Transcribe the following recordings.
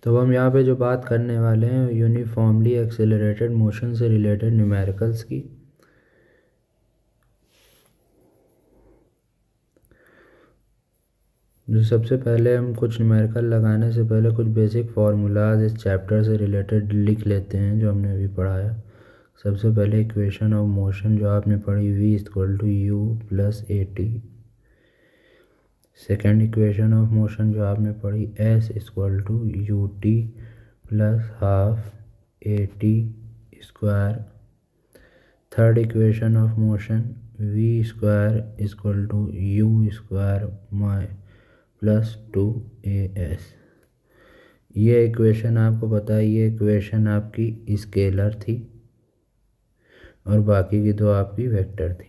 तो हम यहाँ पे जो बात करने वाले हैं यूनिफॉर्मली एक्सेलरेटेड मोशन से रिलेटेड न्यूमेरिकल्स की। जो सबसे पहले हम कुछ न्यूमेरिकल लगाने से पहले कुछ बेसिक फार्मूलाज इस चैप्टर से रिलेटेड लिख लेते हैं जो हमने अभी पढ़ाया। सबसे पहले इक्वेशन ऑफ मोशन जो आपने पढ़ी v=u+at। Second equation of motion जो आपने पढ़ी s=ut+12at²। Third equation of motion v²u²+2as। ये इक्वेशन आपको पता है, ये इक्वेशन आपकी स्केलर थी और बाकी की दो आपकी वेक्टर थी।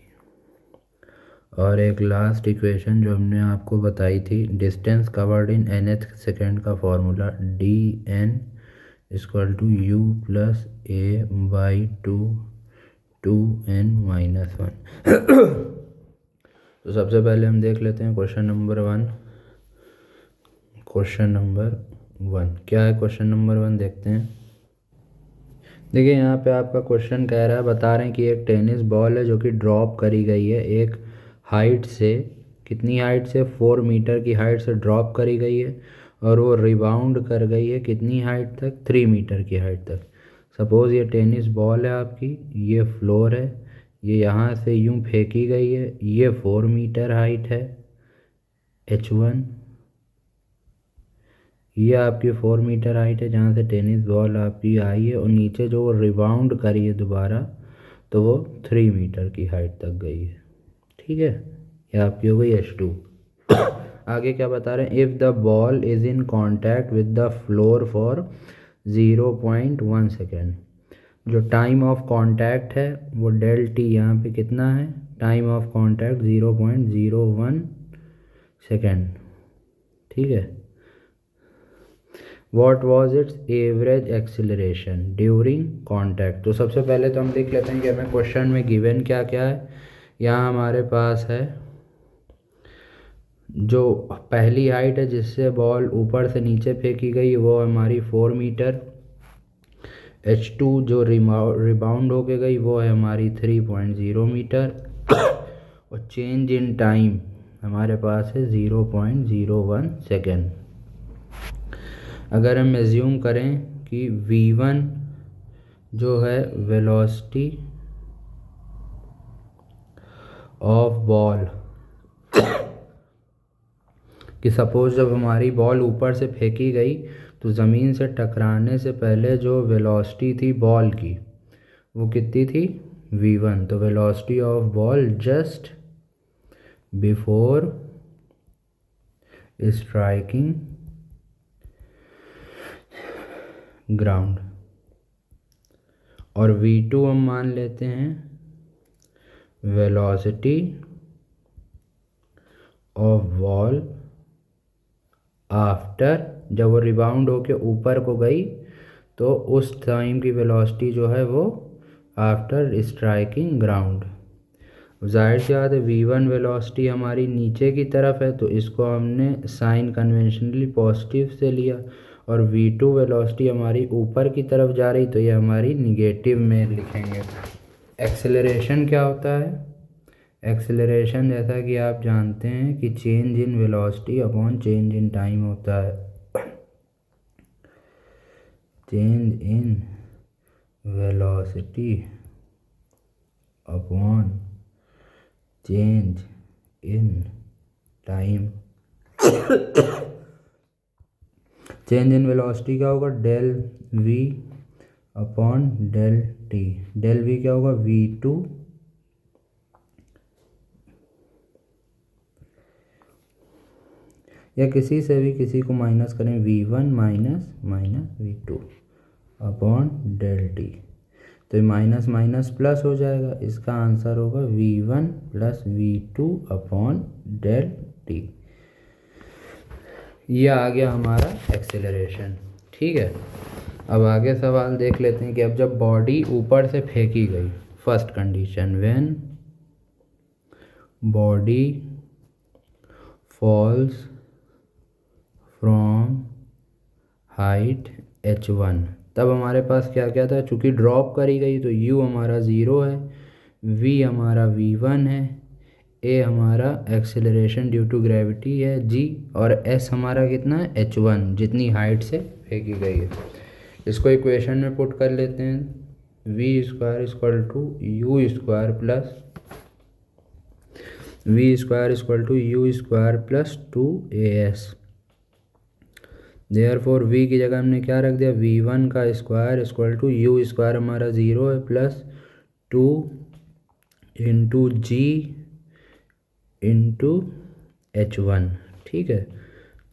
और एक लास्ट इक्वेशन जो हमने आपको बताई थी distance covered in nth second का फॉर्मूला dn=a/2n-1। तो सबसे पहले हम देख लेते हैं क्वेश्चन नंबर वन। क्या है क्वेश्चन नंबर वन, देखते हैं। देखिए यहाँ पे आपका क्वेश्चन कह रहा है, बता रहे हैं कि एक टेनिस बॉल है जो कि ड्रॉप करी गई है एक हाइट से। कितनी हाइट से? 4 मीटर की हाइट से ड्रॉप करी गई है और वो रिबाउंड कर गई है कितनी हाइट तक? 3 मीटर की हाइट तक। सपोज़ ये टेनिस बॉल है आपकी, ये फ्लोर है, ये यहाँ से यूँ फेंकी गई है, ये 4 मीटर हाइट है h1। ये आपकी 4 मीटर हाइट है जहाँ से टेनिस बॉल आपकी आई है, और नीचे जो वो रिबाउंड करी है दोबारा तो वो 3 मीटर की हाइट तक गई है। ठीक है, ये आपकी हो गई h2। आगे क्या बता रहे हैं? If the ball is in contact with the floor for 0.1 second. जो टाइम ऑफ कॉन्टैक्ट है वो डेल टी यहाँ पे कितना है? Time of contact 0.01 second. ठीक है। What was it's average acceleration during contact. तो सबसे पहले तो हम देख लेते हैं कि हमें क्वेश्चन में गिवन क्या क्या है। यहाँ हमारे पास है जो पहली हाइट है जिससे बॉल ऊपर से नीचे फेंकी गई वो हमारी 4 मीटर। h2 जो रिबाउंड होके गई वो है हमारी 3.0 मीटर। और चेंज इन टाइम हमारे पास है 0.01 सेकेंड। अगर हम एज्यूम करें कि v1 जो है वेलोसिटी ऑफ बॉल, कि सपोज़ जब हमारी बॉल ऊपर से फेंकी गई तो ज़मीन से टकराने से पहले जो वेलोसिटी थी बॉल की वो कितनी थी? v1। तो velocity of ball just before striking ground. और v2 हम मान लेते हैं वेलोसिटी ऑफ बॉल आफ्टर, जब वो रिबाउंड होके ऊपर को गई तो उस टाइम की वेलोसिटी जो है वो आफ्टर स्ट्राइकिंग ग्राउंड। जाहिर सी बात है v1 वेलोसिटी हमारी नीचे की तरफ है तो इसको हमने साइन कन्वेंशनली पॉजिटिव से लिया, और v2 वेलोसिटी हमारी ऊपर की तरफ जा रही तो ये हमारी निगेटिव में लिखेंगे। एक्सेलरेशन क्या होता है? एक्सेलरेशन जैसा कि आप जानते हैं कि change in velocity upon change in time होता है। Change in velocity upon change in time. Change in velocity क्या होगा? Del v upon del t. Del v क्या होगा? v2 या किसी से भी किसी को माइनस करें v1 minus v2 upon del T. तो ये माइनस माइनस प्लस हो जाएगा, इसका आंसर होगा v1 plus v2 upon del T. ये आ गया हमारा एक्सेलरेशन। ठीक है, अब आगे सवाल देख लेते हैं कि अब जब बॉडी ऊपर से फेंकी गई, first condition, when body falls from height h1, तब हमारे पास क्या क्या था, चूँकि ड्रॉप करी गई तो u हमारा 0 है, v हमारा v1 है, a हमारा एक्सेलरेशन ड्यू टू ग्रेविटी है g, और s हमारा कितना है h1, जितनी हाइट से फेंकी गई है। इसको इक्वेशन में पुट कर लेते हैं, v square equal to u square plus u square plus 2as। Therefore v की जगह हमने क्या रख दिया, v1 का square equal to u square हमारा 0 है प्लस 2 इंटू जी इंटू h1। ठीक है,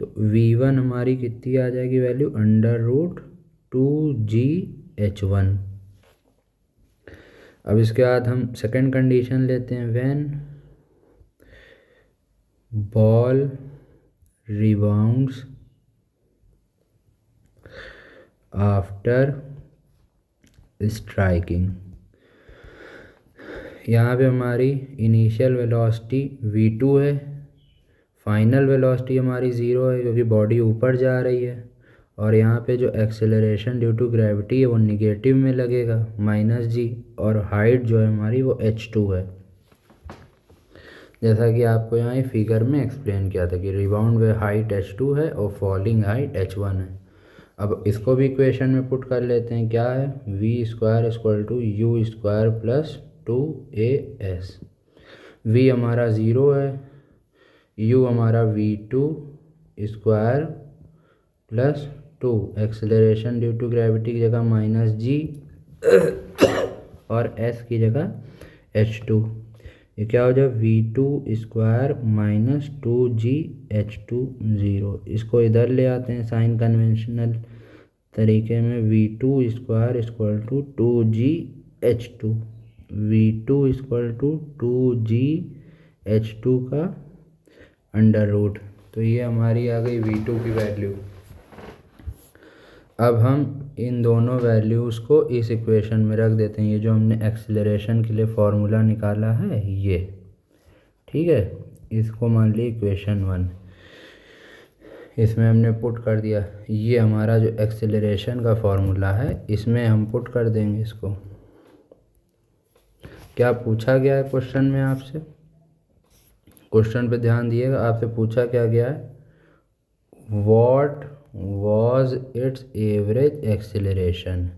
तो v1 हमारी कितनी आ जाएगी वैल्यू, √2gh1। अब इसके बाद हम सेकंड कंडीशन लेते हैं, when ball rebounds after striking. यहाँ पे हमारी इनिशियल वेलोसिटी v2 है, फाइनल वेलोसिटी हमारी 0 है क्योंकि बॉडी ऊपर जा रही है, और यहाँ पे जो एक्सेलरेशन ड्यू टू ग्रेविटी है वो निगेटिव में लगेगा -g, और हाइट जो है हमारी वो h2 है, जैसा कि आपको यहाँ ये फिगर में एक्सप्लेन किया था कि रिबाउंड में हाइट h2 है और फॉलिंग हाइट h1 है। अब इसको भी इक्वेशन में पुट कर लेते हैं, क्या है, v square equal to u square plus 2as। v हमारा 0 है, u हमारा v2 square plus 2, acceleration due to gravity की जगह -g और s की जगह h2। ये क्या हो जाए, v2 स्क्वायर माइनस 2gh2 0। इसको इधर ले आते हैं साइन कन्वेंशनल तरीके में, v2 square equal to 2gh2, v2 equal to 2gh2 का अंडर रूट। तो ये हमारी आ गई v2 की वैल्यू। अब हम इन दोनों वैल्यूज़ को इस इक्वेशन में रख देते हैं, ये जो हमने एक्सेलरेशन के लिए फॉर्मूला निकाला है ये, ठीक है, इसको मान ली इक्वेशन 1, इसमें हमने पुट कर दिया, ये हमारा जो एक्सेलरेशन का फॉर्मूला है इसमें हम पुट कर देंगे इसको। क्या पूछा गया है क्वेश्चन में आपसे, क्वेश्चन पे ध्यान दिएगा, आपसे पूछा क्या गया है, what was it's average acceleration.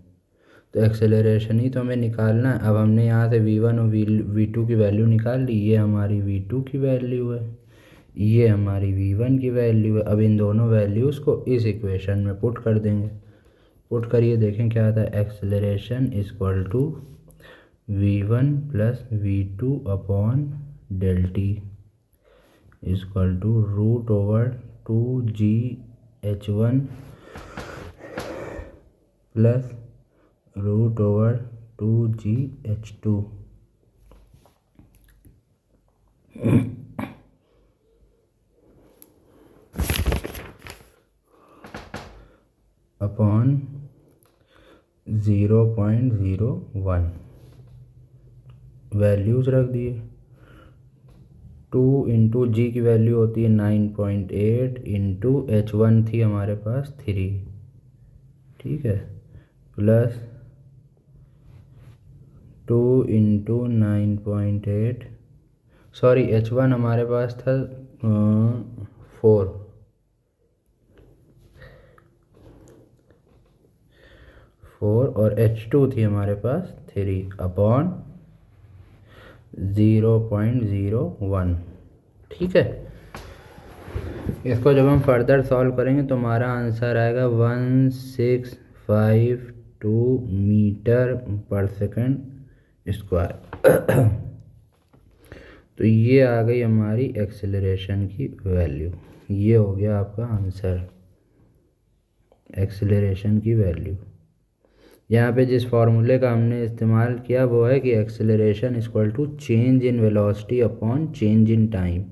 तो एक्सेलरेशन ही तो हमें निकालना है। अब हमने यहाँ से v1 और v2 की वैल्यू निकाल ली, ये हमारी v2 की वैल्यू है, ये हमारी v1 की वैल्यू है। अब इन दोनों वैल्यूज़ को इस इक्वेशन में पुट कर देंगे, पुट करिए, देखें क्या आता है, acceleration equal to v1 plus v2 upon del T equal to √2gh1 plus √2gh2 upon 0.01। Values रख दिए, 2 इंटू जी की वैल्यू होती है 9.8 इंटू h1 थी हमारे पास 3, ठीक है, प्लस 2 इंटू 9.8, सॉरी h1 हमारे पास था 4 और h2 थी हमारे पास 3 अपॉन 0.01, ठीक है। इसको जब हम फर्दर सॉल्व करेंगे तो हमारा आंसर आएगा 1652 मीटर पर सेकंड स्क्वायर। तो ये आ गई हमारी एक्सेलरेशन की वैल्यू, ये हो गया आपका आंसर, एक्सेलरेशन की वैल्यू। यहाँ पे जिस फार्मूले का हमने इस्तेमाल किया वो है कि acceleration equal to change in velocity upon change in time,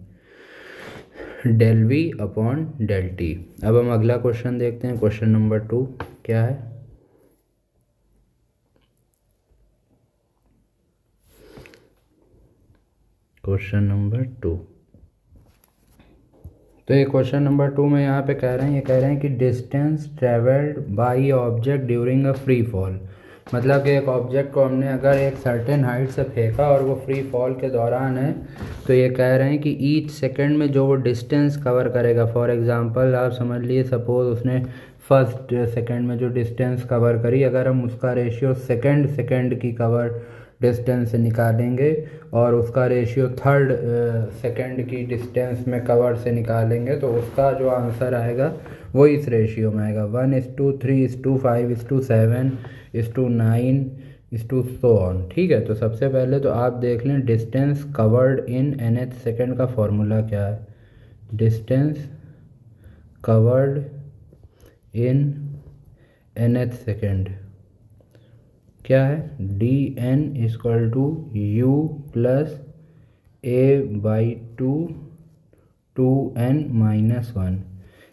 del V upon del T. अब हम अगला क्वेश्चन देखते हैं, क्वेश्चन नंबर 2 क्या है। क्वेश्चन नंबर 2, तो ये क्वेश्चन नंबर 2 में यहाँ पे कह रहे हैं, ये कह रहे हैं कि distance travelled by object during a free fall. मतलब कि एक ऑब्जेक्ट को हमने अगर एक सर्टेन हाइट से फेंका और वो फ्री फॉल के दौरान है, तो ये कह रहे हैं कि ईच सेकंड में जो वो डिस्टेंस कवर करेगा। फॉर एग्जांपल आप समझ लिए, सपोज उसने फर्स्ट सेकंड में जो डिस्टेंस कवर करी, अगर हम उसका रेशियो सेकंड की कवर डिस्टेंस से निकालेंगे और उसका रेशियो थर्ड सेकंड की डिस्टेंस में कवर से निकालेंगे, तो उसका जो आंसर आएगा वो इस रेशियो में आएगा 1:3:5:7:9:9 सो ऑन। ठीक है, तो सबसे पहले तो आप देख लें distance covered in nth second का फॉर्मूला क्या है। Distance covered in nth second क्या है, dn=u+a/2 2n-1।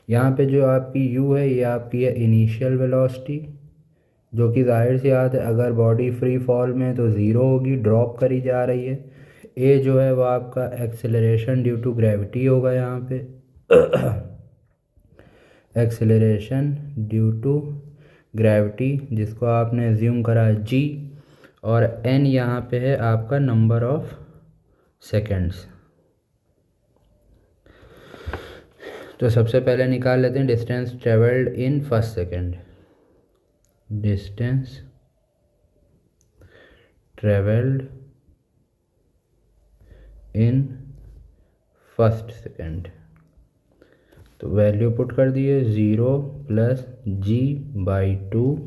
यहाँ पे जो आपकी u है ये आपकी है इनिशियल वेलोसिटी, जो कि जाहिर सी बात है अगर बॉडी फ्री फॉल में तो ज़ीरो होगी, ड्रॉप करी जा रही है। a जो है वो आपका एक्सेलरेशन ड्यू टू ग्रेविटी होगा यहाँ पे एक्सेलरेशन ड्यू टू ग्रेविटी, जिसको आपने एज्यूम करा g, और n यहाँ पे है आपका नंबर ऑफ सेकेंड्स। तो सबसे पहले निकाल लेते हैं distance travelled in first second. Distance travelled in first second, तो वैल्यू पुट कर दिए 0+g/2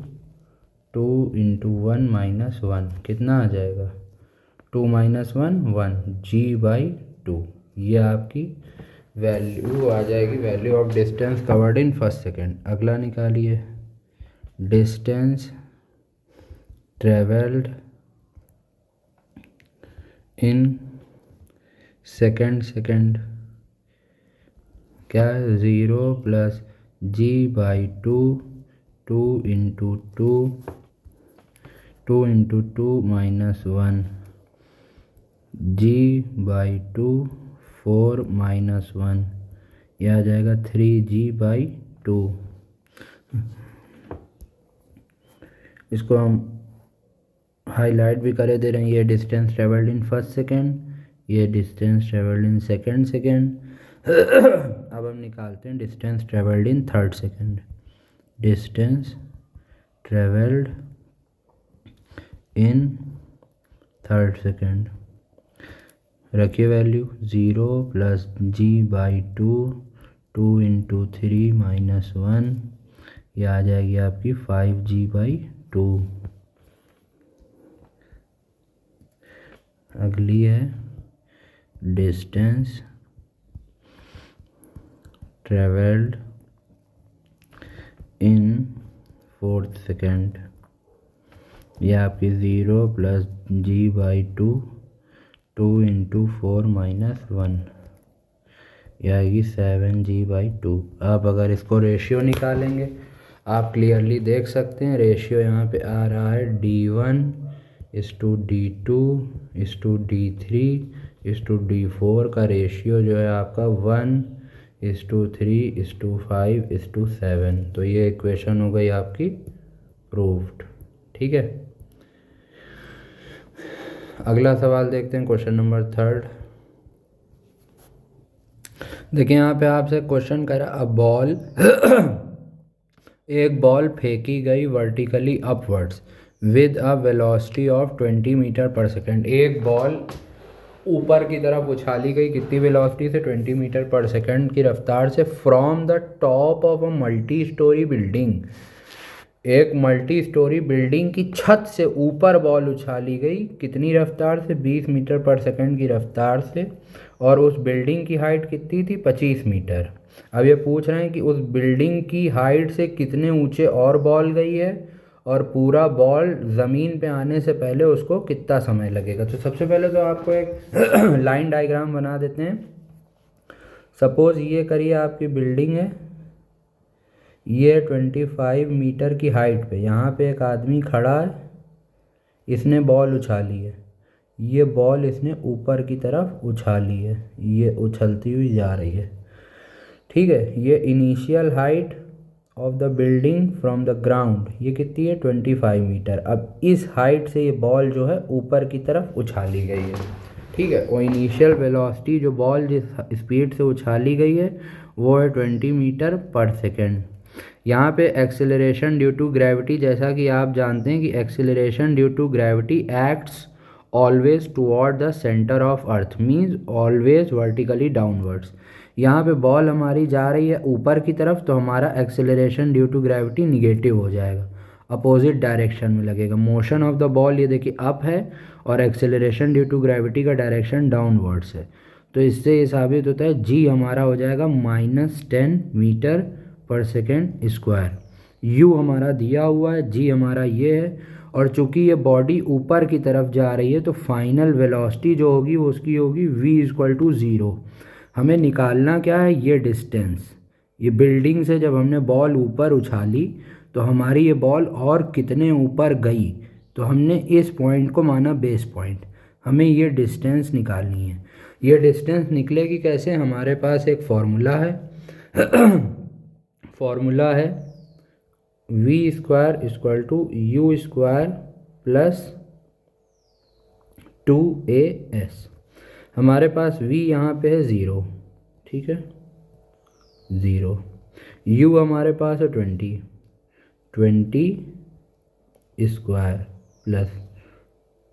2×1 - 1 कितना आ जाएगा 2 - 1 1 g/2। ये आपकी वैल्यू आ जाएगी, value of distance covered in first second. अगला निकालिए डिस्टेंस ट्रेवल्ड इन सेकेंड क्या है 0+g/2 2×2 2×2 - 1 g/2 4 - 1, यह आ जाएगा 3g/2। इसको हम हाईलाइट भी करे दे रहे हैं। ये distance travelled in first second, ये डिस्टेंस ट्रेवल्ड इन सेकेंड। अब हम निकालते हैं distance travelled in third second. Distance travelled in third second, रखिए वैल्यू 0+g/2 2×3 - 1, यह आ जाएगी आपकी 5g/2। अगली है distance travelled in fourth second, यह आपकी 0+g/2 2×4 - 1, यह आएगी 7g/2। आप अगर इसको रेशियो निकालेंगे, आप क्लियरली देख सकते हैं रेशियो यहाँ पे आ रहा है d1:d2:d3:d4 का रेशियो जो है आपका 1:3:5:7। तो ये इक्वेशन हो गई आपकी प्रूव्ड। ठीक है, अगला सवाल देखते हैं, क्वेश्चन नंबर 3। देखिए यहाँ पे आपसे क्वेश्चन करा, अ बॉल एक बॉल फेंकी गई vertically upwards with a velocity of 20 metre पर सेकेंड। एक बॉल ऊपर की तरफ उछाली गई, कितनी वेलोसिटी से 20 मीटर पर सेकेंड की रफ्तार से, from the top of a multi storey building. एक मल्टी स्टोरी बिल्डिंग की छत से ऊपर बॉल उछाली गई, कितनी रफ्तार से 20 मीटर पर सेकंड की रफ्तार से, और उस बिल्डिंग की हाइट कितनी थी 25 मीटर। अब ये पूछ रहे हैं कि उस बिल्डिंग की हाइट से कितने ऊंचे और बॉल गई है, और पूरा बॉल ज़मीन पे आने से पहले उसको कितना समय लगेगा। तो सबसे पहले तो आपको एक लाइन डायग्राम बना देते हैं। सपोज़ ये करिए आपकी बिल्डिंग है, ये 25 मीटर की हाइट पे, यहाँ पे एक आदमी खड़ा है, इसने बॉल उछाली है, ये बॉल इसने ऊपर की तरफ उछाली है, ये उछलती हुई जा रही है। ठीक है। ये initial height of the building from the ground ये कितनी है 25 मीटर। अब इस हाइट से ये बॉल जो है ऊपर की तरफ उछाली गई है, ठीक है। और इनिशियल वेलोसिटी जो बॉल जिस स्पीड से उछाली गई है वो है 20 मीटर पर सेकेंड। यहाँ पे एक्सेलरेशन ड्यू टू ग्रेविटी, जैसा कि आप जानते हैं कि acceleration due to gravity acts always toward the centre of earth, means always vertically downwards. यहाँ पे बॉल हमारी जा रही है ऊपर की तरफ, तो हमारा acceleration due to gravity negative हो जाएगा, अपोजिट डायरेक्शन में लगेगा। मोशन ऑफ द बॉल ये देखिए अप है और एक्सेलरेशन ड्यू टू ग्रेविटी का डायरेक्शन डाउनवर्ड्स है, तो इससे ये साबित होता है जी हमारा हो जाएगा -10 मीटर पर सेकेंड स्क्वायर। यू हमारा दिया हुआ है, जी हमारा ये है, और चूंकि ये बॉडी ऊपर की तरफ जा रही है तो फाइनल वेलोसिटी जो होगी वो उसकी होगी v = 0। हमें निकालना क्या है, ये डिस्टेंस। ये बिल्डिंग से जब हमने बॉल ऊपर उछाली तो हमारी ये बॉल और कितने ऊपर गई, तो हमने इस पॉइंट को माना बेस पॉइंट। हमें ये डिस्टेंस निकालनी है। ये डिस्टेंस निकलेगी कैसे, हमारे पास एक फॉर्मूला है फॉर्मूला है v² = u² + 2as। हमारे पास v यहाँ पे है 0, ठीक है, 0। u हमारे पास है 20 स्क्वायर प्लस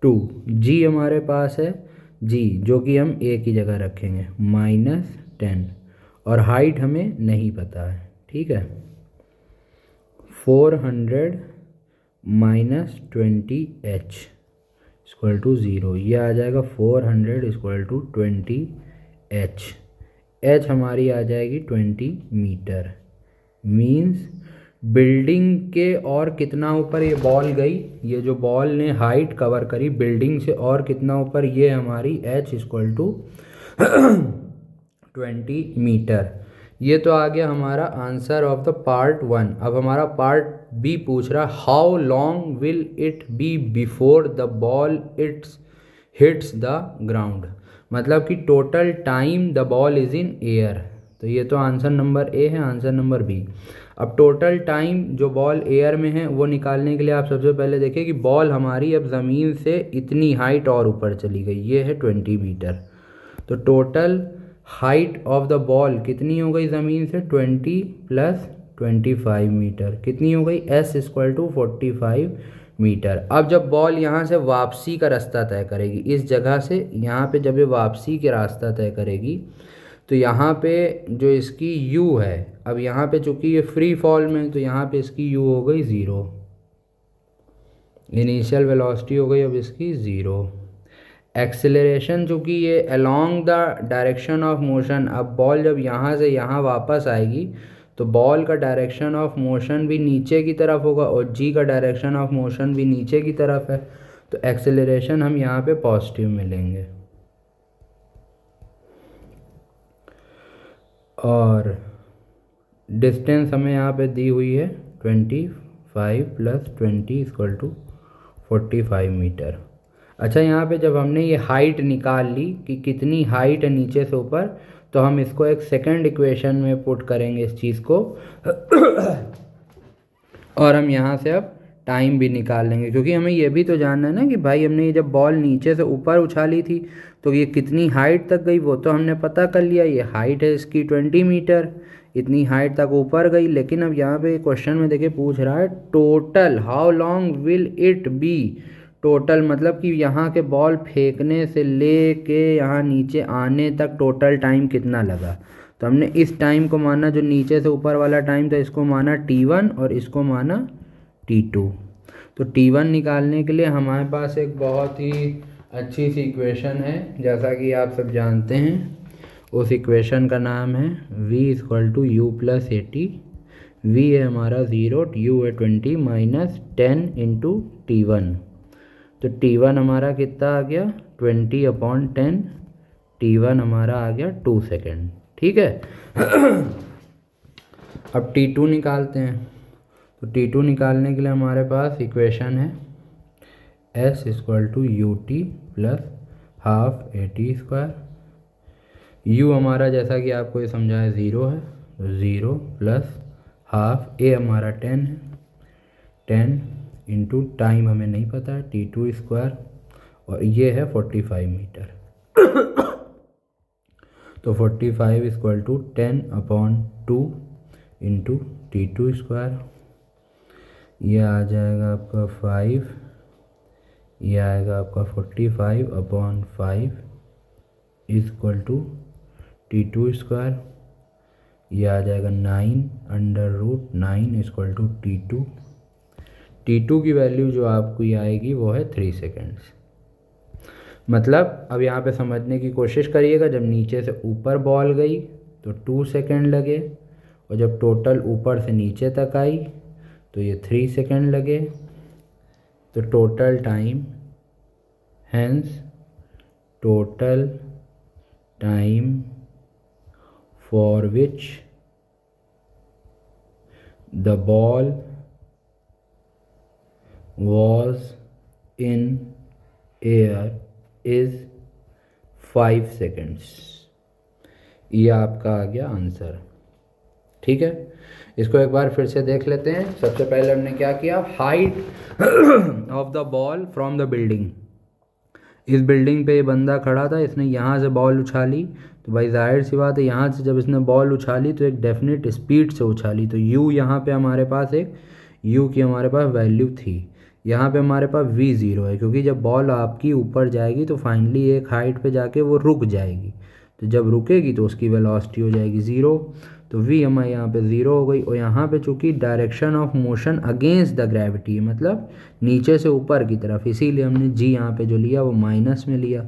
2। g हमारे पास है g जो कि हम a की जगह रखेंगे -10, और हाइट हमें नहीं पता है, ठीक है। 400 - 20h = 0। ये आ जाएगा 400 = 20h। h हमारी आ जाएगी 20 मीटर। मीन्स बिल्डिंग के और कितना ऊपर ये बॉल गई, ये जो बॉल ने हाइट कवर करी बिल्डिंग से और कितना ऊपर, ये हमारी h = 20 मीटर। ये तो आ गया हमारा आंसर ऑफ द पार्ट 1। अब हमारा पार्ट बी पूछ रहा, how long will it be before the ball hits the ground, मतलब कि total time the ball is in air. तो ये तो आंसर नंबर ए है, आंसर नंबर बी। अब टोटल टाइम जो बॉल एयर में है वो निकालने के लिए आप सबसे पहले देखिए कि बॉल हमारी अब ज़मीन से इतनी हाइट और ऊपर चली गई, ये है 20 मीटर। तो total height of the ball कितनी हो गई ज़मीन से, 20 + 25 मीटर। कितनी हो गई, s = 45 मीटर। अब जब बॉल यहाँ से वापसी का रास्ता तय करेगी, इस जगह से यहाँ पे जब ये वापसी के रास्ता तय करेगी तो यहाँ पे जो इसकी u है, अब यहाँ पे चूँकि ये फ्री फॉल में, तो यहाँ पे इसकी u हो गई 0। इनिशियल वेलोसिटी हो गई अब इसकी 0। एक्सेलरेशन चूँकि ये along the direction of motion, अब बॉल जब यहाँ से यहाँ वापस आएगी तो बॉल का डायरेक्शन ऑफ मोशन भी नीचे की तरफ होगा और जी का डायरेक्शन ऑफ मोशन भी नीचे की तरफ है, तो एक्सेलरेशन हम यहाँ पे पॉजिटिव मिलेंगे। और डिस्टेंस हमें यहाँ पे दी हुई है 25 + 20 = 45 मीटर। अच्छा, यहाँ पे जब हमने ये हाइट निकाल ली कि कितनी हाइट है नीचे से ऊपर, तो हम इसको एक सेकंड इक्वेशन में पुट करेंगे इस चीज़ को और हम यहाँ से अब टाइम भी निकाल लेंगे, क्योंकि हमें ये भी तो जानना है ना कि भाई हमने ये जब बॉल नीचे से ऊपर उछाली थी तो ये कितनी हाइट तक गई, वो तो हमने पता कर लिया। ये हाइट है इसकी 20 मीटर, इतनी हाइट तक ऊपर गई। लेकिन अब यहाँ पे क्वेश्चन में देखिए पूछ रहा है total how long will it be, total मतलब कि यहाँ के बॉल फेंकने से ले के यहाँ नीचे आने तक टोटल टाइम कितना लगा। तो हमने इस टाइम को माना जो नीचे से ऊपर वाला टाइम था, इसको माना t1 और इसको माना t2। तो t1 निकालने के लिए हमारे पास एक बहुत ही अच्छी सी इक्वेशन है, जैसा कि आप सब जानते हैं। उस इक्वेशन का नाम है v = u + at। v है हमारा 0, u है 20 - 10 × t1। तो t1 हमारा कितना आ गया 20/10, t1 हमारा आ गया 2 सेकेंड, ठीक है। अब t2 निकालते हैं। तो t2 निकालने के लिए हमारे पास इक्वेशन है s = ut + ½ at²। u हमारा जैसा कि आपको ये समझाया 0 है, 0 प्लस हाफ, ए हमारा 10 है, 10 इंटू टाइम हमें नहीं पता है t2 स्क्वायर, और ये है 45 मीटर। तो 45 equal to 10/2 into t2 square, ये आ जाएगा आपका 5, ये आएगा आपका 45/5 इक्वल टू t2 स्क्वायर, ये आ जाएगा 9/9 इक्वल टू t2। t2 की वैल्यू जो आपको ये आएगी वो है 3 सेकेंड्स। मतलब अब यहाँ पे समझने की कोशिश करिएगा, जब नीचे से ऊपर बॉल गई तो 2 सेकेंड लगे, और जब टोटल ऊपर से नीचे तक आई तो ये 3 सेकेंड लगे। तो total time, hence total time for which the ball was in air is 5 seconds। ये आपका आ गया आंसर। ठीक है, इसको एक बार फिर से देख लेते हैं। सबसे पहले हमने क्या किया, height of the ball from the building. इस बिल्डिंग पे ये बंदा खड़ा था, इसने यहाँ से बॉल उछाली, तो भाई जाहिर सी बात है यहाँ से जब इसने बॉल उछाली तो एक डेफिनेट स्पीड से उछाली, तो u यहाँ पे हमारे पास एक u की हमारे पास वैल्यू थी। यहाँ पे हमारे पास v0 है, क्योंकि जब बॉल आपकी ऊपर जाएगी तो फाइनली एक हाइट पे जाके वो रुक जाएगी, तो जब रुकेगी तो उसकी वेलोसिटी हो जाएगी 0। तो v हमारे यहाँ पे 0 हो गई। और यहाँ पे चूँकि direction of motion against the gravity है, मतलब नीचे से ऊपर की तरफ, इसीलिए हमने g यहाँ पे जो लिया वो माइनस में लिया।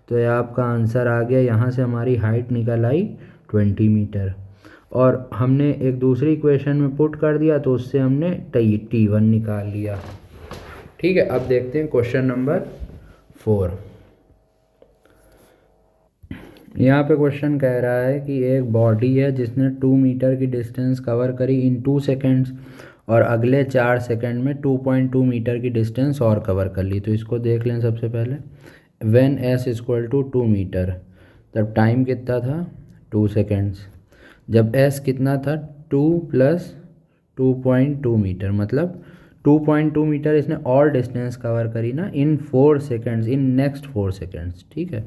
तो ये आपका आंसर आ गया। यहाँ से हमारी हाइट निकल आई 20 मीटर, और हमने एक दूसरी इक्वेशन में पुट कर दिया तो उससे हमने t1 निकाल लिया। ठीक है, अब देखते हैं क्वेश्चन नंबर 4। यहाँ पे क्वेश्चन कह रहा है कि एक बॉडी है जिसने 2 मीटर की डिस्टेंस कवर करी इन 2 सेकेंड्स, और अगले 4 सेकेंड में 2.2 मीटर की डिस्टेंस और कवर कर ली। तो इसको देख लें सबसे पहले। When s equal to 2 metre, तब टाइम कितना था 2 सेकेंड्स। जब s कितना था 2 प्लस 2.2 मीटर, मतलब 2.2 मीटर इसने और डिस्टेंस कवर करी ना इन 4 सेकेंड्स, इन नेक्स्ट 4 सेकेंड्स। ठीक है,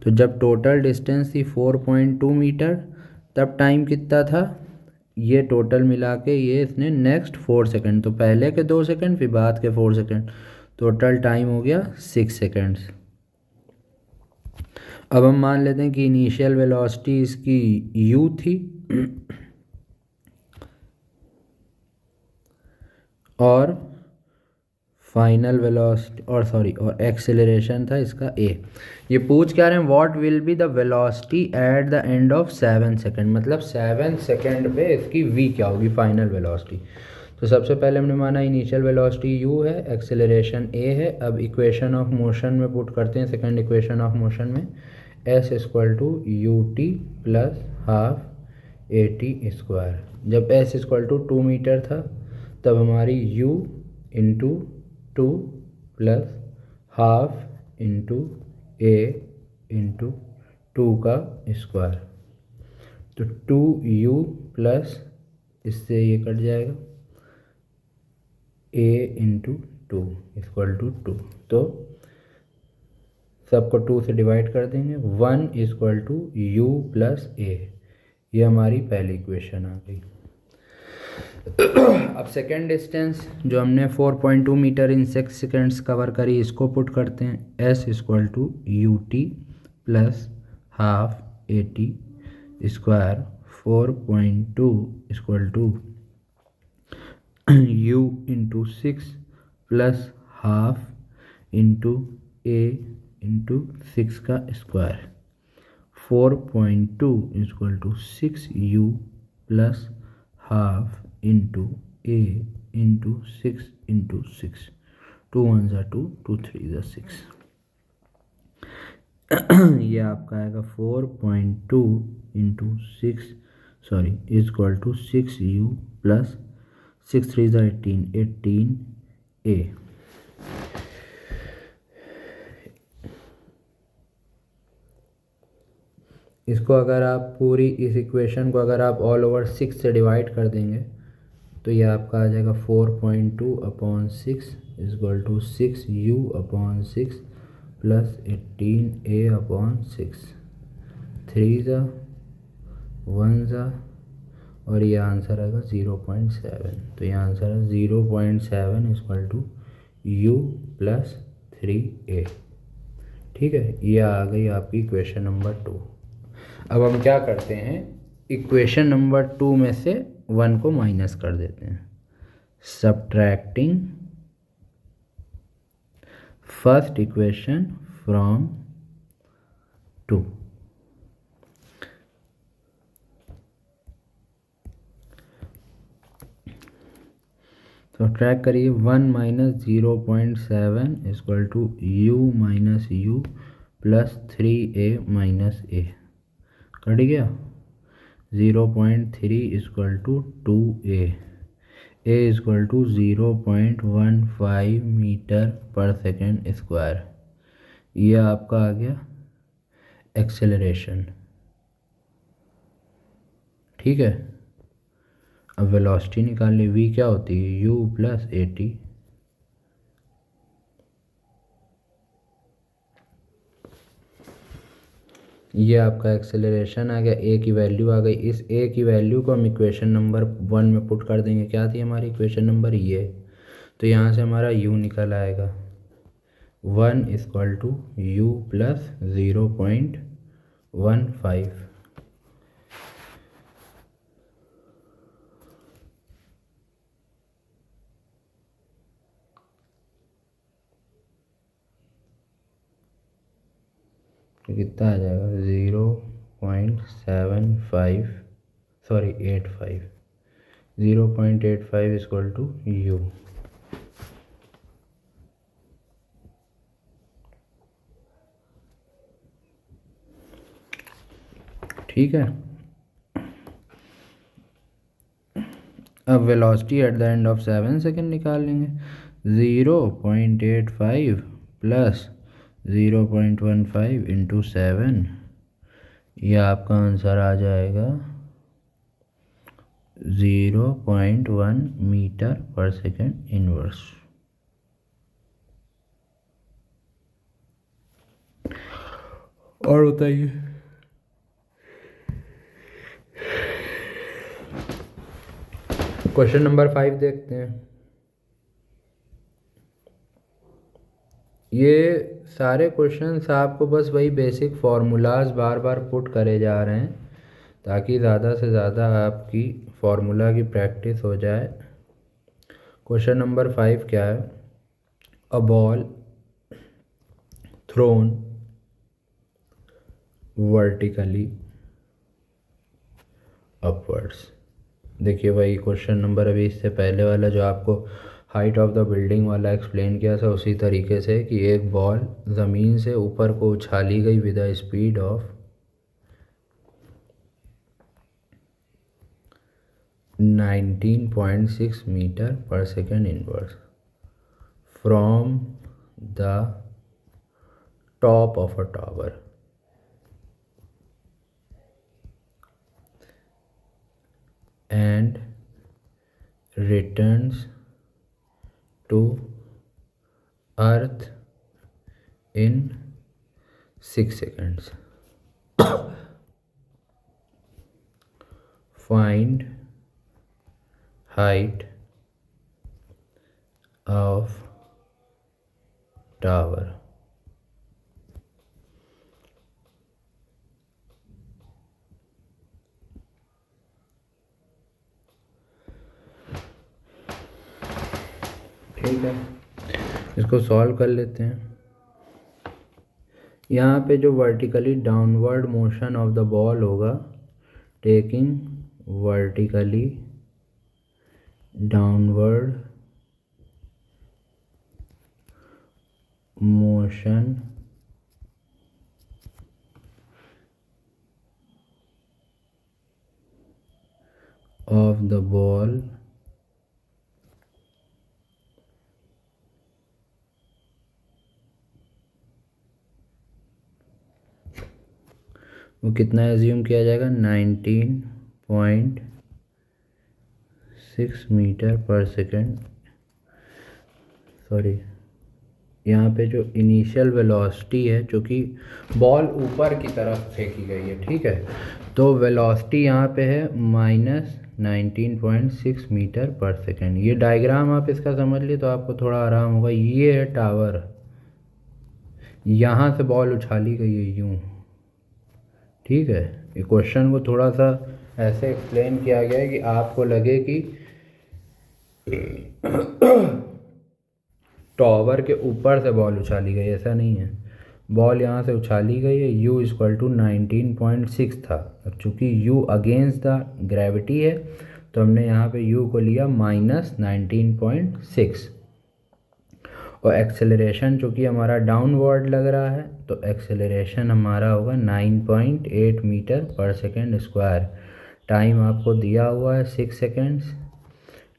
तो जब टोटल डिस्टेंस थी 4.2 मीटर, तब टाइम कितना था, ये टोटल मिला के ये इसने नेक्स्ट 4 सेकेंड, तो पहले के 2 सेकेंड फिर बाद के 4 सेकेंड, टोटल टाइम हो गया 6 सेकेंड्स। अब हम मान लेते हैं कि इनिशियल वेलोसिटी इसकी u थी और फाइनल वेलोसिटी और एक्सेलरेशन था इसका a। ये पूछ क्या रहे हैं, what will be the velocity at the end of 7 second, मतलब 7 सेकेंड पे इसकी v क्या होगी, फाइनल वेलोसिटी। तो सबसे पहले हमने माना इनिशियल वेलोसिटी u है, एक्सेलरेशन a है। अब इक्वेशन ऑफ मोशन में पुट करते हैं, सेकेंड इक्वेशन ऑफ मोशन में s equal to ut plus half at square. जब s इक्वल टू 2 मीटर था तब हमारी u into 2 plus half into a into 2 का स्क्वायर, तो 2u प्लस इससे ये कट जाएगा a इंटू 2 इक्वल टू 2। तो सबको 2 से डिवाइड कर देंगे, 1 equal to u plus a। ये हमारी पहली इक्वेशन आ गई। अब सेकेंड डिस्टेंस जो हमने 4.2 मीटर इन 6 सेकेंड्स कवर करी, इसको पुट करते हैं। s equal to ut plus half at square 4.2 equal to u into 6 plus half into a into 6 का square, 4.2 equal to 6u plus half into a into 6 into 6, 2 1 ज़ा 2, 2 3 ज़ा 6। ये आपका आएगा 4.2 into 6 equal to 6u plus 6 3 ज़ा 18, 18a। इसको अगर आप पूरी इस इक्वेशन को अगर आप ऑल ओवर 6 से डिवाइड कर देंगे तो ये आपका आ जाएगा 4.2/6 =6u/6 प्लस 18a/6। 3 ज़ा 1 ज़ा और ये आंसर आएगा 0.7। तो ये आंसर है 0.7 =u+3a। ठीक है, ये आ गई आपकी इक्वेशन नंबर 2। अब हम क्या करते हैं, इक्वेशन नंबर 2 में से 1 को माइनस कर देते हैं। Subtracting first equation from 2। तो ट्रैक करिए 1 - 0.7 =u - u+3a - a। कट गया। 0.3 = 2a। a = 0.15 metre per second square. ये आपका आ गया एक्सेलरेशन। ठीक है, अब वेलोसिटी निकालनी। v क्या होती है, u + at। ये आपका एक्सेलरेशन आ गया, a की वैल्यू आ गई। इस a की वैल्यू को हम इक्वेशन नंबर 1 में पुट कर देंगे। क्या थी हमारी इक्वेशन नंबर, ये। तो यहाँ से हमारा u निकल आएगा 1 = u + 0.15। तो कितना आ जाएगा 0.75 सॉरी 85 0.85 = u। ठीक है, अब velocity at the end of 7 second निकाल लेंगे। 0.85 + 0.15 × 7, यह आपका आंसर आ जाएगा 0.1 मीटर/सेकेंड इनवर्स। और बताइए, क्वेश्चन नंबर 5 देखते हैं। ये सारे क्वेश्चंस आपको बस वही बेसिक फार्मूलाज बार बार पुट करे जा रहे हैं ताकि ज़्यादा से ज़्यादा आपकी फार्मूला की प्रैक्टिस हो जाए। क्वेश्चन नंबर 5 क्या है, a ball thrown vertically upwards. देखिए वही क्वेश्चन नंबर अभी इससे पहले वाला जो आपको हाइट ऑफ द बिल्डिंग वाला एक्सप्लेन किया था, उसी तरीके से कि एक बॉल ज़मीन से ऊपर को उछाली गई with a speed of 19.6 metre per second inverse from the top of a tower and returns to earth in 6 seconds. Find height of tower. ठीक है, इसको सॉल्व कर लेते हैं। यहाँ पे जो vertically downward motion of the ball होगा, taking vertically downward motion of the ball वो कितना एज्यूम किया जाएगा, 19.6 मीटर पर सेकेंड। सॉरी, यहाँ पे जो इनिशियल वेलोसिटी है, जो कि बॉल ऊपर की तरफ फेंकी गई है, ठीक है, तो वेलोसिटी यहाँ पे है -19.6 मीटर पर सेकेंड। ये डायग्राम आप इसका समझ लिए तो आपको थोड़ा आराम होगा। ये है टावर, यहाँ से बॉल उछाली गई है यूँ, ठीक है। ये क्वेश्चन को थोड़ा सा ऐसे एक्सप्लेन किया गया है कि आपको लगे कि टावर के ऊपर से बॉल उछाली गई, ऐसा नहीं है। बॉल यहाँ से उछाली गई है, u = 19.6 था। अब चूँकि u अगेंस्ट द ग्रेविटी है तो हमने यहाँ पे u को लिया -19.6, और एक्सेलरेशन चूँकि हमारा डाउनवर्ड लग रहा है तो एक्सेलरेशन हमारा होगा 9.8 मीटर पर सेकेंड स्क्वायर। टाइम आपको दिया हुआ है 6 सेकेंड्स।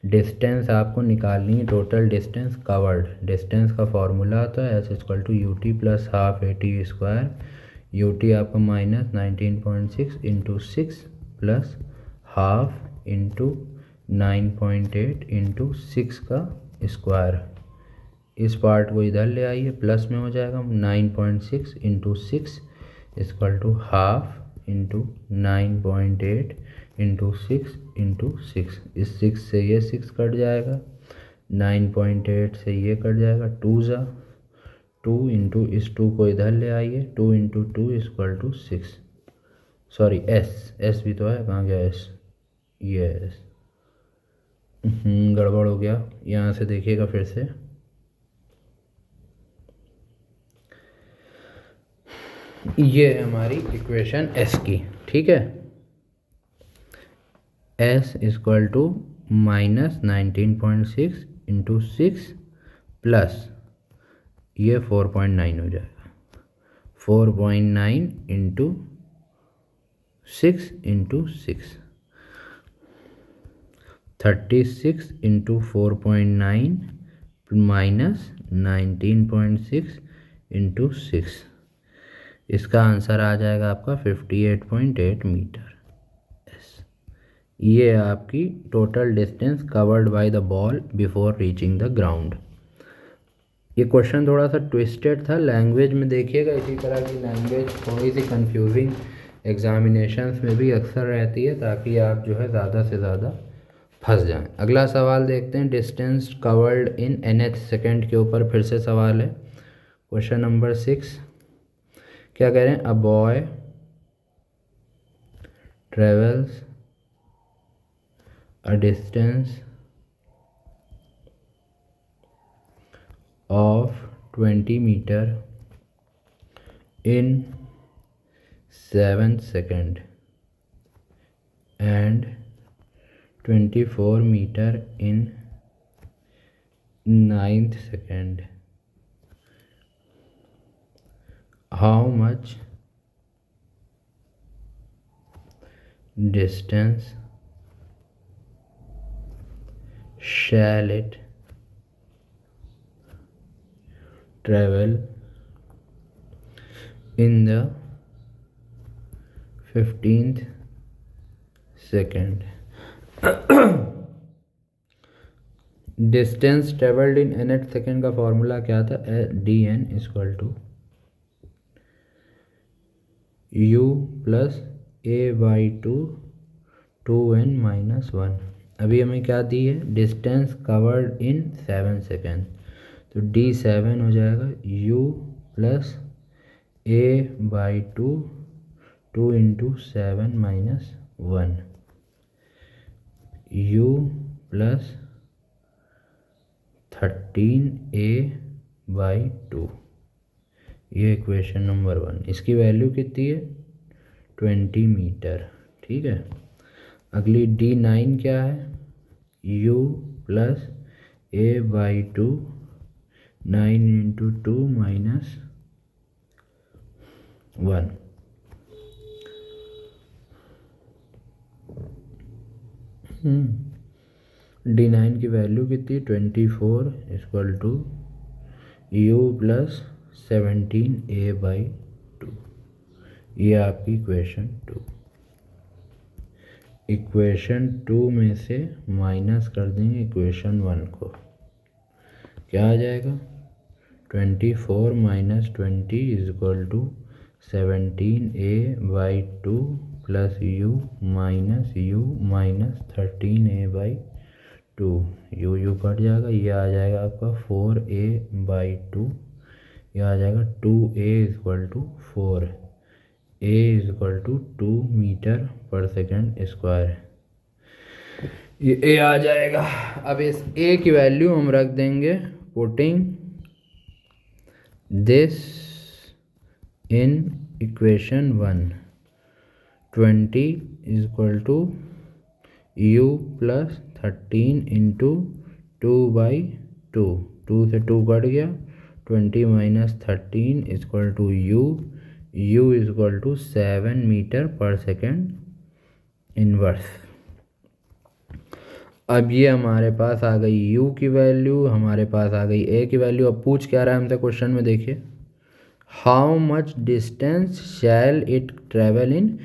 डिस्टेंस आपको निकालनी है, टोटल डिस्टेंस कवर्ड। डिस्टेंस का फॉर्मूला आता है S = ut + ½ AT²। ut आपका -19.6 × 6 + ½ × 9.8 × 6 का स्क्वायर। इस पार्ट को इधर ले आइए, प्लस में हो जाएगा 9.6 × 6 = ½ × 9.8 × 6 × 6। इस 6 से ये 6 कट जाएगा, 9.8 से ये कट जाएगा, 2 × 2 × इस 2 को इधर ले आइए, 2 × 2 = 6। सॉरी, एस भी तो है, कहाँ गया एस, ये एस, गड़बड़ हो गया। यहाँ से देखिएगा फिर से, ये है हमारी इक्वेशन एस की, ठीक है। S = -19.6 × 6 प्लस ये 4.9 हो जाएगा, 4.9 × 6 × 6, 36 × 4.9 -19.6 × 6। इसका आंसर आ जाएगा आपका 58.8 मीटर। ये है आपकी total distance covered by the ball before reaching the ground. ये क्वेश्चन थोड़ा सा ट्विस्टेड था, लैंग्वेज में देखिएगा। इसी तरह की लैंग्वेज थोड़ी सी कंफ्यूजिंग एग्जामिनेशंस में भी अक्सर रहती है, ताकि आप जो है ज़्यादा से ज़्यादा फंस जाएं। अगला सवाल देखते हैं, distance covered in nth second के ऊपर फिर से सवाल है। क्वेश्चन नंबर 6 क्या कह रहे हैं, a boy travels a distance of 20 meter in 7 seconds and 24 meter in 9th second. How much distance shall it travel in the 15th second? Distance travelled in nth second का formula क्या था, dn = u + a/2 2n - 1। अभी हमें क्या दी है, distance covered in 7 second, तो d7 हो जाएगा u + a/2 2 × 7 - 1, u + 13a/2। ये इक्वेशन नंबर 1। इसकी वैल्यू कितनी है, 20 मीटर, ठीक है। अगली d9 क्या है, u + a/2 9 × 2 - 1। d9 की वैल्यू कितनी, 24 = u + 17a/2। ये आपकी इक्वेशन 2। इक्वेशन 2 में से माइनस कर देंगे इक्वेशन 1 को, क्या आ जाएगा 24 minus 20 is equal to 17a/2 plus u minus 13a/2। U cut जाएगा, ये आ जाएगा आपका 4a/2, ये आ जाएगा 2a equal to 4, a equal to 2 metre पर सेकेंड स्क्वायर, ये a आ जाएगा। अब इस a की वैल्यू हम रख देंगे, putting this in equation 1, 20 is equal to u plus 13 into 2/2, 2 से 2 कट गया, 20 minus 13 is equal to u is equal to 7 metre पर सेकेंड इनवर्स। अब ये हमारे पास आ गई u की वैल्यू, हमारे पास आ गई a की वैल्यू। अब पूछ क्या रहा है हमसे क्वेश्चन में, देखिए how much distance shall it travel in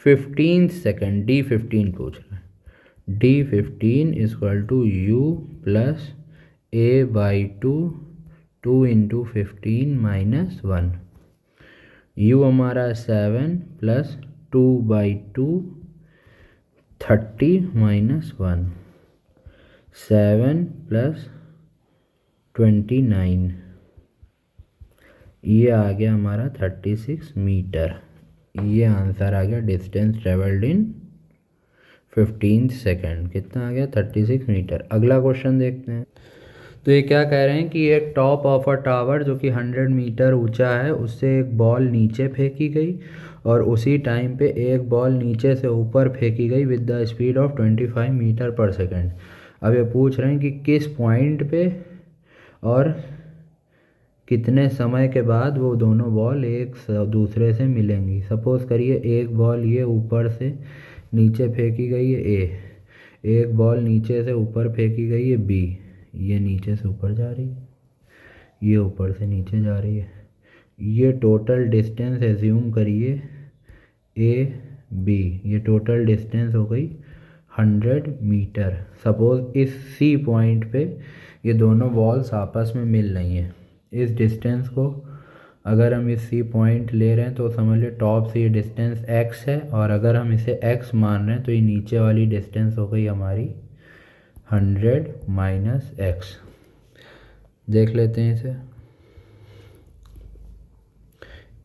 15 second, d15 पूछ रहा है। d15 is equal to u plus a/2, 2 into 15 minus 1, u हमारा 7 प्लस 2/2 30 माइनस 1, 7 प्लस 29, ये आ गया हमारा 36 मीटर। ये आंसर आ गया डिस्टेंस ट्रेवल्ड इन 15 सेकेंड, कितना आ गया 36 मीटर। अगला क्वेश्चन देखते हैं। तो ये क्या कह रहे हैं कि एक टॉप ऑफ अ टावर जो कि 100 मीटर ऊंचा है, उससे एक बॉल नीचे फेंकी गई और उसी टाइम पे एक बॉल नीचे से ऊपर फेंकी गई with the speed of 25 metre पर सेकेंड। अब ये पूछ रहे हैं कि किस पॉइंट पे और कितने समय के बाद वो दोनों बॉल एक दूसरे से मिलेंगी। सपोज़ करिए एक बॉल ये ऊपर से नीचे फेंकी गई है ए, एक बॉल नीचे से ऊपर फेंकी गई है बी, ये नीचे से ऊपर जा रही है, ये ऊपर से नीचे जा रही है। ये टोटल डिस्टेंस एज्यूम करिए ए बी, ये टोटल डिस्टेंस हो गई 100 मीटर। सपोज़ इस सी पॉइंट पे ये दोनों बॉल्स आपस में मिल रही हैं। इस डिस्टेंस को अगर हम इस सी पॉइंट ले रहे हैं तो समझ लो टॉप से ये डिस्टेंस x है, और अगर हम इसे x मान रहे हैं तो ये नीचे वाली डिस्टेंस हो गई हमारी 100 माइनस x। देख लेते हैं इसे,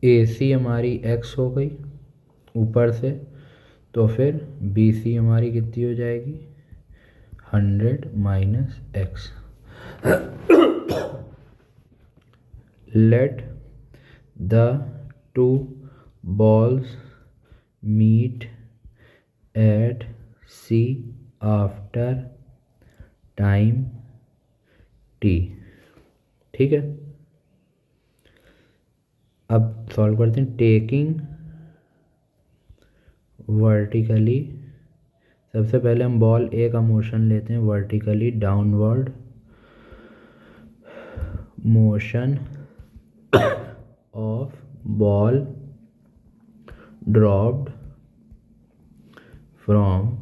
AC हमारी x हो गई ऊपर से, तो फिर BC हमारी कितनी हो जाएगी 100 minus x। Let the two balls meet at C after time t। ठीक है, अब सॉल्व करते हैं। टेकिंग वर्टिकली, सबसे पहले हम बॉल ए का मोशन लेते हैं vertically, downward motion of ball dropped from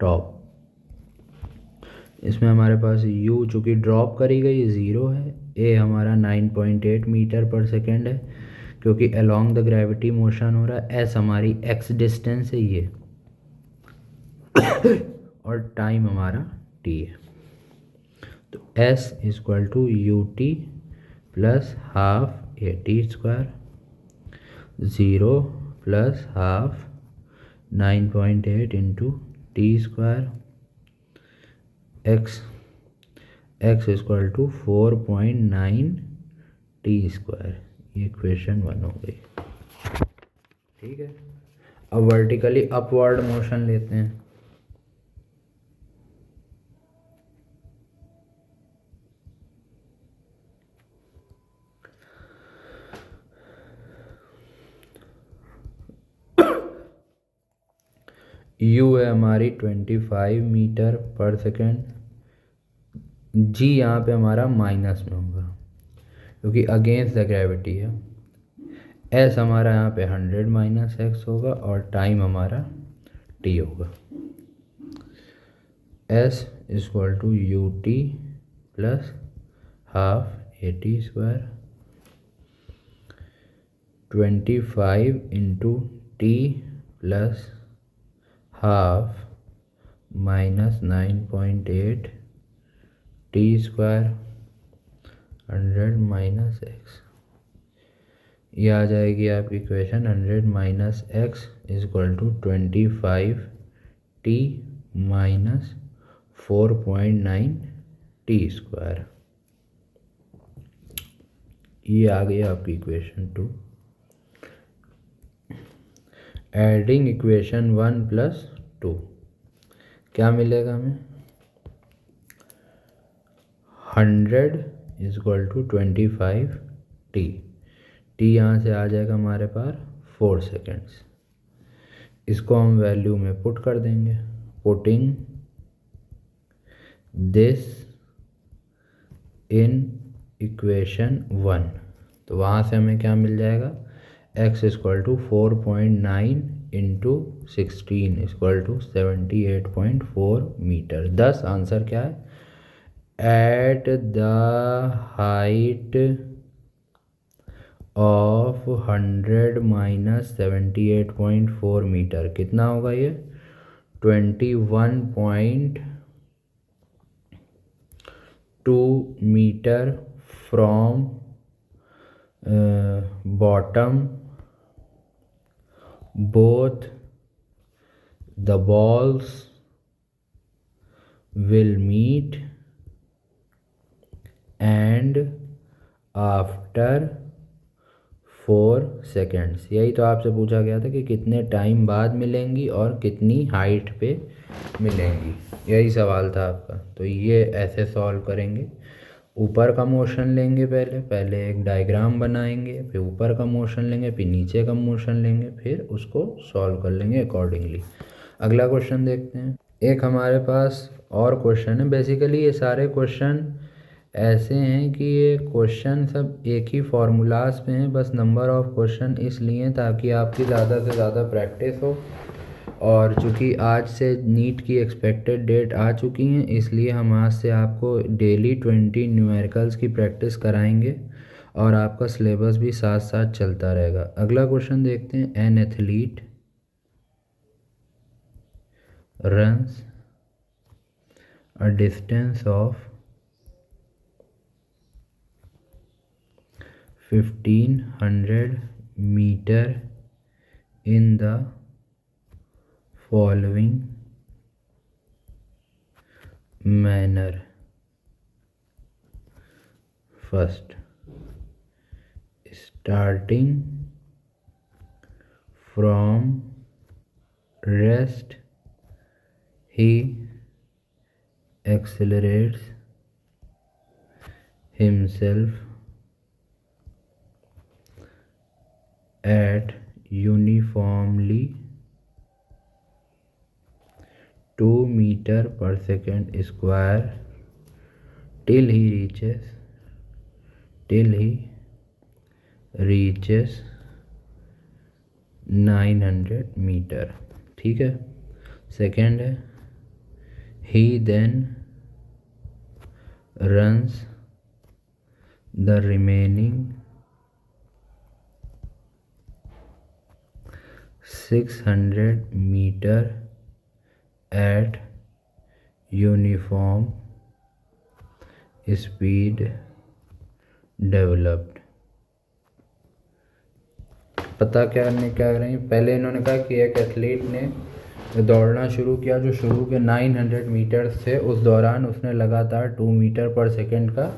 top. इसमें हमारे पास u चूँकि ड्रॉप करी गई 0 है, a हमारा 9.8 मीटर पर सेकेंड है क्योंकि अलोंग द ग्रेविटी मोशन हो रहा है, s हमारी x डिस्टेंस है ये और टाइम हमारा t है। तो s equal to ut plus half a² 0 plus half 9.8 into t², x equal to 4.9 t²। ये इक्वेशन 1 हो गई। ठीक है, अब वर्टिकली अपवर्ड मोशन लेते हैं। u है हमारी 25 मीटर पर सेकेंड, g यहाँ पे हमारा माइनस में होगा क्योंकि अगेंस्ट द ग्रेविटी है। एस हमारा यहाँ पे 100 माइनस एक्स होगा और टाइम हमारा टी होगा। S equal to U T plus half A T square 25 into T plus half minus 9.8 T square 100 minus X. ये आ जाएगी आपकी equation 100 minus X is equal to 25 T minus 4.9 T square. ये आ गई आपकी इक्वेशन 2। एडिंग इक्वेशन 1 प्लस 2 क्या मिलेगा हमें? 100 is equal to 25 T. T यहाँ से आ जाएगा हमारे पास 4 सेकेंड्स। इसको हम वैल्यू में पुट कर देंगे। पुटिंग दिस इन इक्वेशन 1 तो वहाँ से हमें क्या मिल जाएगा? x equal to 4.9 into 16 equal to 78.4 metre. 10 answer क्या है? At the height of 100 minus 78.4 metre कितना होगा ये? 21.2 metre from bottom both the balls will meet and after 4 seconds। यही तो आपसे पूछा गया था कि कितने टाइम बाद मिलेंगी और कितनी हाइट पे मिलेंगी, यही सवाल था आपका। तो ये ऐसे सॉल्व करेंगे। ऊपर का मोशन लेंगे, पहले एक डायग्राम बनाएंगे, फिर ऊपर का मोशन लेंगे, फिर नीचे का मोशन लेंगे, फिर उसको सॉल्व कर लेंगे अकॉर्डिंगली। अगला क्वेश्चन देखते हैं। एक हमारे पास और क्वेश्चन है। बेसिकली ये सारे क्वेश्चन ऐसे हैं कि ये क्वेश्चन सब एक ही फार्मूलाज पे हैं, बस नंबर ऑफ क्वेश्चन इसलिए ताकि आपकी ज़्यादा से ज़्यादा प्रैक्टिस हो। और चूँकि आज से नीट की एक्सपेक्टेड डेट आ चुकी हैं, इसलिए हम आज से आपको डेली 20 न्यूमेरिकल्स की प्रैक्टिस कराएंगे और आपका सिलेबस भी साथ साथ चलता रहेगा। अगला क्वेश्चन देखते हैं। An athlete runs a distance of 1500 metre in the following manner. First, starting from rest, he accelerates himself at uniformly 2 meter per second square till he reaches 900 metre. ठीक है। सेकेंड है, he then runs the remaining 600 meter at uniform speed developed। पता क्या करें? पहले इन्होंने कहा कि एक एथलीट ने दौड़ना शुरू किया जो शुरू के 900 मीटर थे, उस दौरान उसने लगातार 2 मीटर पर सेकेंड का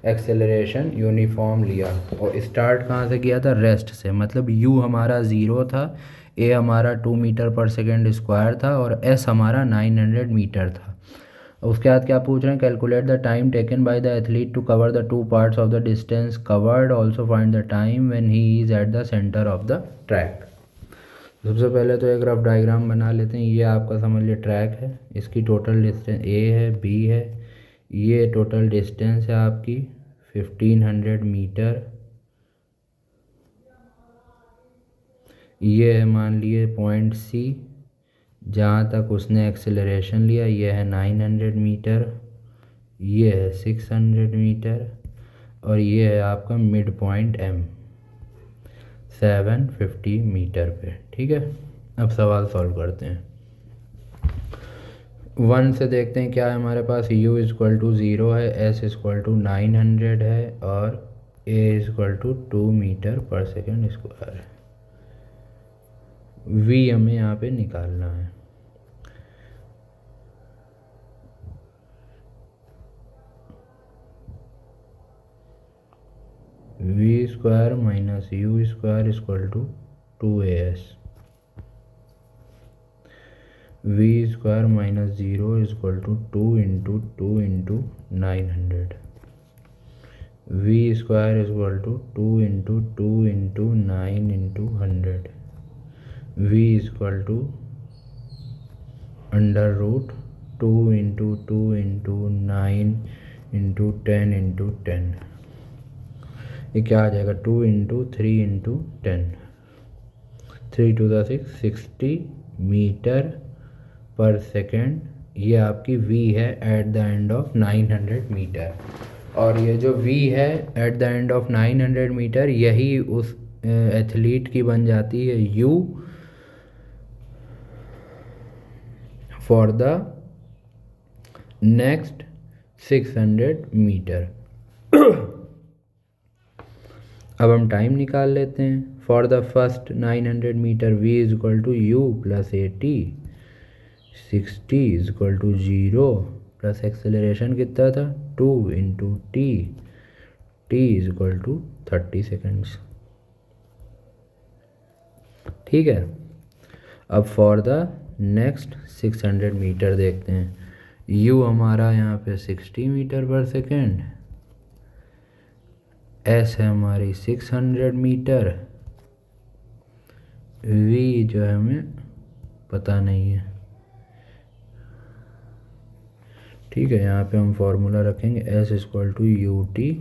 एक्सेलरेशन यूनिफॉर्म लिया। और स्टार्ट कहाँ से किया था? रेस्ट से। मतलब यू हमारा 0 था, ए हमारा 2 मीटर पर सेकेंड स्क्वायर था और एस हमारा 900 मीटर था। उसके बाद क्या पूछ रहे हैं? Calculate the time taken by the athlete to cover the 2 parts of the distance covered, also find the time when he is at the centre of the track. सबसे पहले तो एक रफ डायग्राम बना लेते हैं। ये आपका समझ लिया ट्रैक है, इसकी टोटल डिस्टेंस ए है, बी है, ये टोटल डिस्टेंस है आपकी 1500 मीटर। ये है मान लिए पॉइंट सी, जहाँ तक उसने एक्सेलरेशन लिया ये है 900 मीटर, ये है 600 मीटर, और ये है आपका मिड पॉइंट एम 750 मीटर पे। ठीक है, अब सवाल सॉल्व करते हैं। 1 से देखते हैं क्या है हमारे पास। u इक्वल टू 0 है, s इक्वल टू 900 है, और a इक्वल टू 2 मीटर पर सेकेंड स्क्वायर है। v हमें यहाँ पे निकालना है। v square minus u square equal to 2as, v square minus 0 equal to 2 into 2 into 900, v square equal to 2 into 2 into 9 into 100, v equal to under root 2 into 2 into 9 into 10 into 10। ये क्या आ जाएगा 2 into 3 into 10, 3 to the 6 60 metre पर second. ये आपकी v है at the end of 900 metre, और ये जो v है at the end of 900 metre यही उस एथलीट की बन जाती है u for the next 600 metre. अब हम टाइम निकाल लेते हैं। For the first 900 metre v is equal to U plus 80, 60 is equal to 0 plus acceleration कितना था 2 into T, T is equal to 30 seconds. ठीक है, अब फॉर द नेक्स्ट 600 मीटर देखते हैं। u हमारा यहाँ पे 60 मीटर पर सेकेंड, s है हमारी 600 मीटर, v जो है हमें पता नहीं है। ठीक है, यहाँ पे हम फॉर्मूला रखेंगे s equal to U T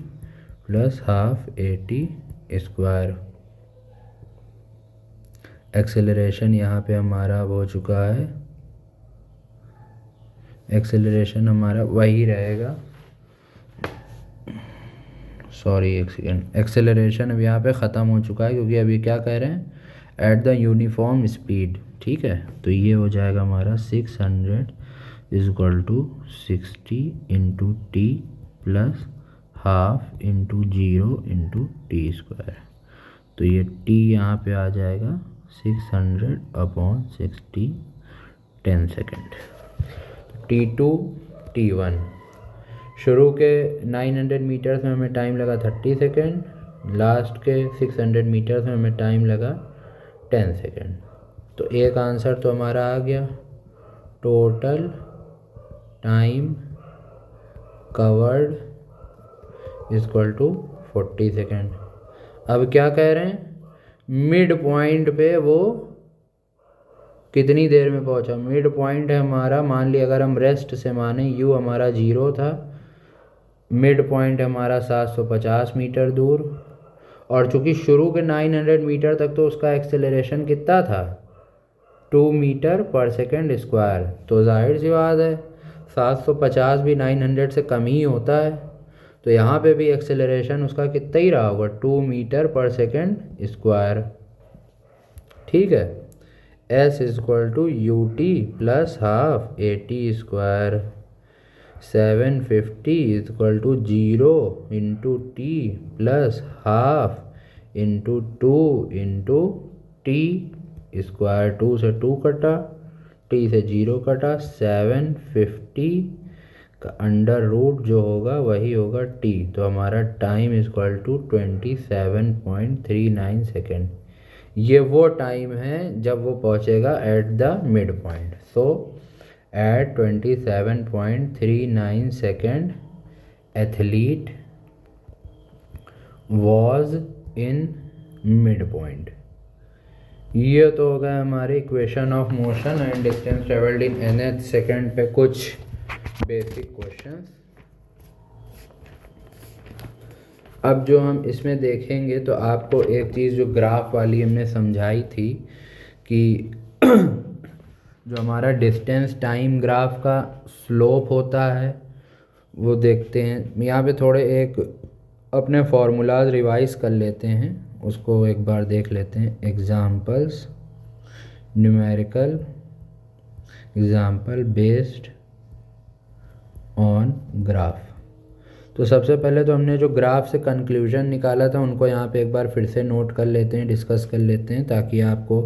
plus half A T square. Acceleration यहाँ पे हमारा हो चुका है, एक्सेलरेशन हमारा वही रहेगा, सॉरी एक सेकेंड, एक्सेलरेशन अब यहाँ पे ख़त्म हो चुका है क्योंकि अभी क्या कह रहे हैं एट द यूनिफॉर्म स्पीड। ठीक है, तो ये हो जाएगा हमारा 600 is equal to 60 into T plus half into 0 into T square. तो ये टी यहाँ पे आ जाएगा 600 अपॉन 60 10 सेकेंड। T2 T1 शुरू के 900 मीटर्स में हमें टाइम लगा 30 सेकेंड, लास्ट के 600 मीटर्स में हमें टाइम लगा 10 सेकेंड। तो एक आंसर तो हमारा आ गया, total time covered equal to 40 second. अब क्या कह रहे हैं, मिड पॉइंट पे वो कितनी देर में पहुंचा। मिड पॉइंट है हमारा, मान लिया अगर हम रेस्ट से माने u हमारा 0 था, मिड पॉइंट हमारा 750 मीटर दूर, और चूंकि शुरू के 900 मीटर तक तो उसका एक्सेलरेशन कितना था 2 मीटर पर सेकेंड स्क्वायर। तो जाहिर सी बात है 750 भी 900 से कम ही होता है, तो यहाँ पे भी एक्सेलरेशन उसका कितना ही रहा होगा 2 मीटर पर सेकेंड स्क्वायर। ठीक है, s is equal to U T plus half A T square, 750 is equal to 0 into T plus half into 2 into T square. 2 से 2 कटा, टी से 0 कटा, 750 का अंडर रूट जो होगा वही होगा टी। तो हमारा time is equal to 27.39 second. ये वो टाइम है जब वो पहुंचेगा at the mid point. So at 27.39 second athlete was in mid point. ये तो हो गया हमारे equation of motion and distance travelled in nth second पे कुछ बेसिक क्वेश्चंस। अब जो हम इसमें देखेंगे तो आपको एक चीज़ जो ग्राफ वाली हमने समझाई थी कि जो हमारा डिस्टेंस टाइम ग्राफ का स्लोप होता है वो देखते हैं। यहाँ पे थोड़े एक अपने फार्मूलाज रिवाइज कर लेते हैं, उसको एक बार देख लेते हैं। Examples, numerical example based on graph. तो सबसे पहले तो हमने जो ग्राफ से कंक्लूजन निकाला था उनको यहाँ पे एक बार फिर से नोट कर लेते हैं, डिस्कस कर लेते हैं, ताकि आपको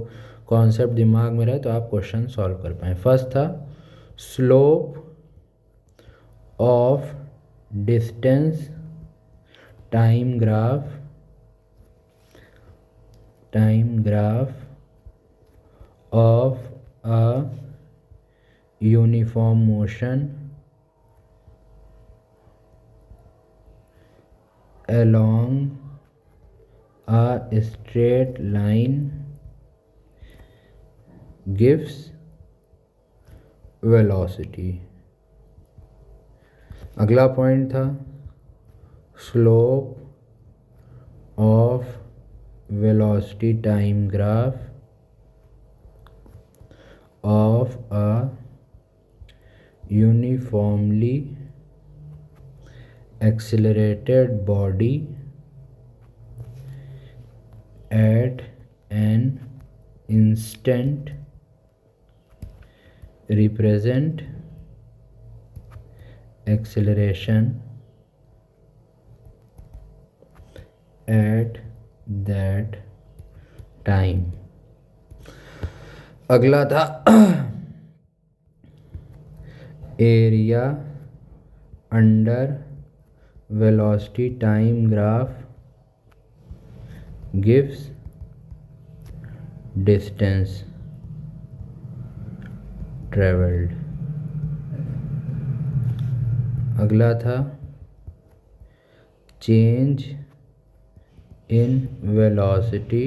कॉन्सेप्ट दिमाग में रहे तो आप क्वेश्चन सॉल्व कर पाएँ। फर्स्ट था slope of distance time graph of a uniform motion along a straight line gives velocity। अगला पॉइंट था slope of velocity time graph of a uniformly accelerated body at an instant represent acceleration at that time। अगला था area under velocity time graph gives distance traveled। अगला था change in velocity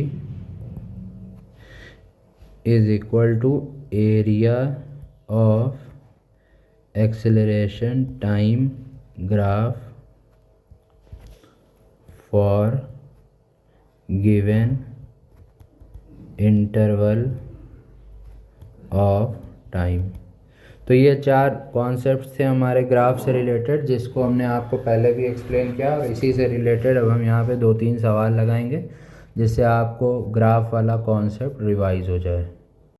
is equal to area of acceleration time graph for given interval of time। तो ये चार concepts थे हमारे graph से रिलेटेड, जिसको हमने आपको पहले भी एक्सप्लेन किया, और इसी से रिलेटेड अब हम यहाँ पे 2-3 सवाल लगाएंगे जिससे आपको ग्राफ वाला कॉन्सेप्ट रिवाइज हो जाए।